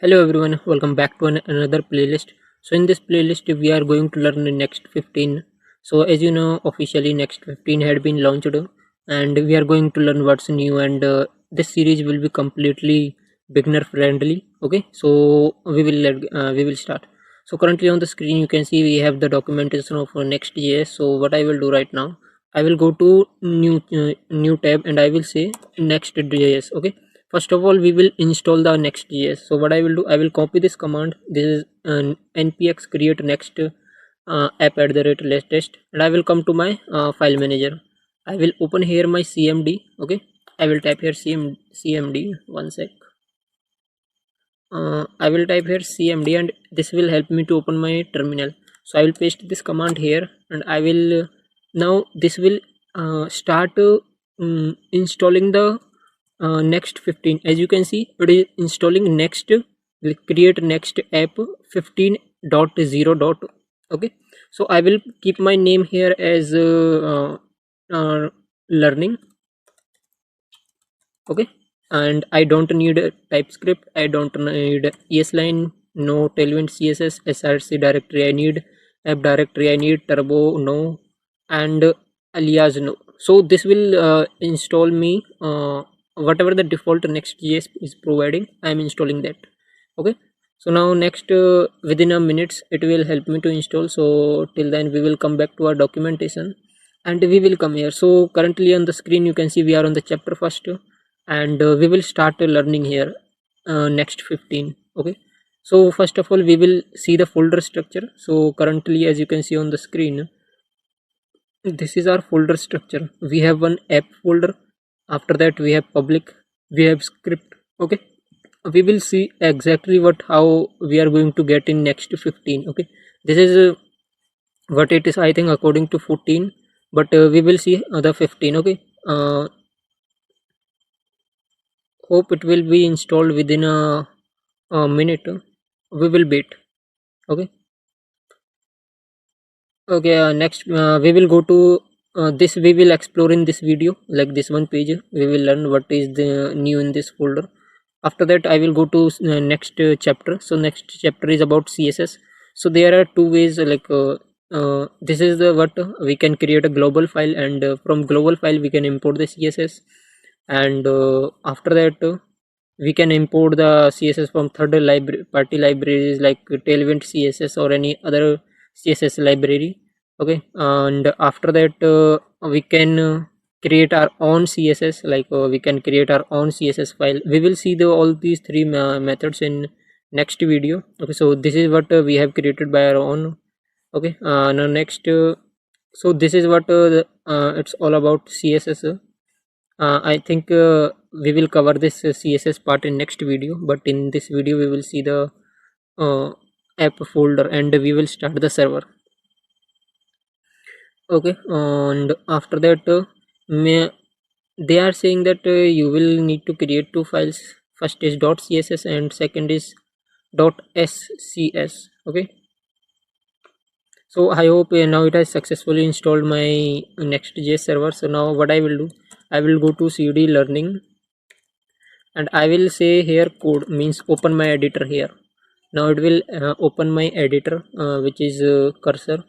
Hello everyone, welcome back to another playlist. So in this playlist we are going to learn the Next 15. So as you know, officially Next 15 had been launched, and we are going to learn what's new, and this series will be completely beginner friendly. Okay, so we will start. So currently on the screen you can see we have the documentation of Next.js. So what I will do right now, I will go to new tab and I will say Next.js. Okay, first of all we will install the Next.js. So what I will do, I will copy this command. This is an npx create next app at the rate latest, and I will come to my file manager. I will open here my cmd. Okay, I will type here cmd. One sec. I will type here cmd and this will help me to open my terminal. So I will paste this command here and I will now this will start installing the next 15. As you can see, it is installing next. Will create next app 15.0. Okay, so I will keep my name here as learning. Okay, and I don't need a typescript, I don't need esline, no tailwind css src directory, I need app directory, I need turbo, no, and alias, no. So this will install me whatever the default Next.js is providing. I am installing that. Okay, so now next within a minutes it will help me to install. So till then we will come back to our documentation and we will come here. So currently on the screen you can see we are on the chapter first, and we will start learning here Next 15. Okay, so first of all we will see the folder structure. So currently as you can see on the screen, this is our folder structure. We have one app folder, after that we have public, we have script. Okay, we will see exactly what how we are going to get in Next 15. Okay, this is what it is, I think, according to 14, but we will see the 15. Okay, hope it will be installed within a minute. We will wait. Okay, okay, next we will go to this, we will explore in this video, like this one page we will learn what is the new in this folder. After that I will go to next chapter. So next chapter is about css. So there are two ways, this is the what we can create a global file, and from global file we can import the css, and after that we can import the css from third library party libraries like tailwind css or any other css library. Okay, and after that we can create our own css, we can create our own css file. We will see the all these three methods in next video. Okay, so this is what we have created by our own. Okay, now next so this is what it's all about css. I think we will cover this css part in next video, but in this video we will see the uh, app folder and we will start the server. Okay, and after that may they are saying that you will need to create two files. First is .css and second is .scs. Okay, so I hope now it has successfully installed my Next.js server. So now what I will do, I will go to cd learning and I will say here code, means open my editor here. Now it will open my editor, which is cursor.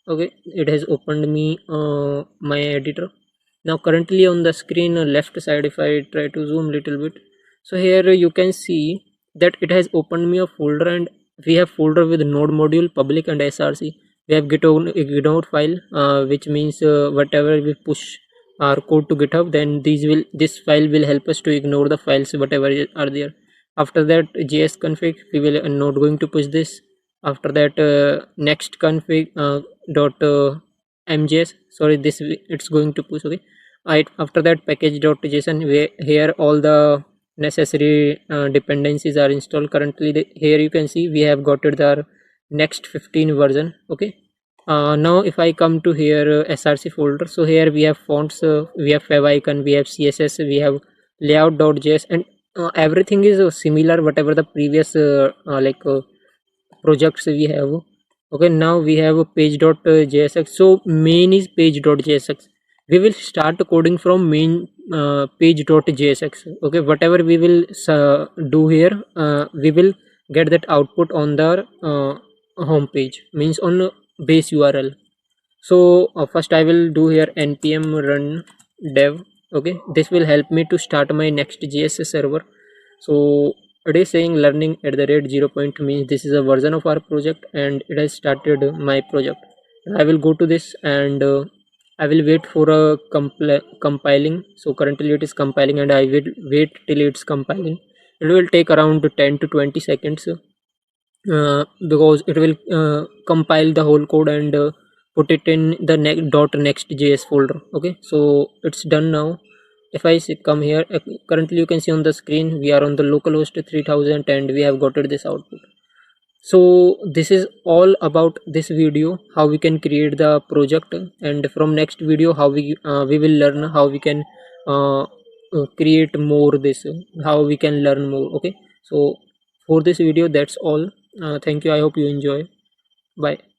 Okay, it has opened me my editor. Now currently on the screen left side, if I try to zoom little bit, so here you can see that it has opened me a folder, and we have folder with node module, public, and src. We have github file, which means whatever we push our code to github, then this file will help us to ignore the files whatever are there. After that js config, we will not going to push this. After that next config dot mjs, sorry, this it's going to push. Okay, right. After that package dot json, where here all the necessary dependencies are installed. Currently here you can see we have got it our Next 15 version. Okay, now if I come to here src folder, so here we have fonts, we have favicon, we have css, we have layout.js, and everything is similar whatever the previous projects we have. Okay, now we have a page.jsx. So main is page.jsx, we will start coding from main page.jsx. Okay, whatever we will do here, we will get that output on the home page, means on base url. So first I will do here npm run dev. Okay, this will help me to start my Next.js server. So it is saying learning at the rate 0 point, means this is a version of our project and it has started my project. I will go to this and I will wait for a compiling. So currently it is compiling and I will wait till it's compiling. It will take around 10 to 20 seconds, because it will compile the whole code and put it in the .next.js folder. Okay, so it's done now. If I come here, currently you can see on the screen we are on the localhost 3000 and we have got this output. So this is all about this video, how we can create the project, and from next video how we will learn how we can create more this, how we can learn more. Okay, so for this video that's all. Thank you, I hope you enjoy. Bye.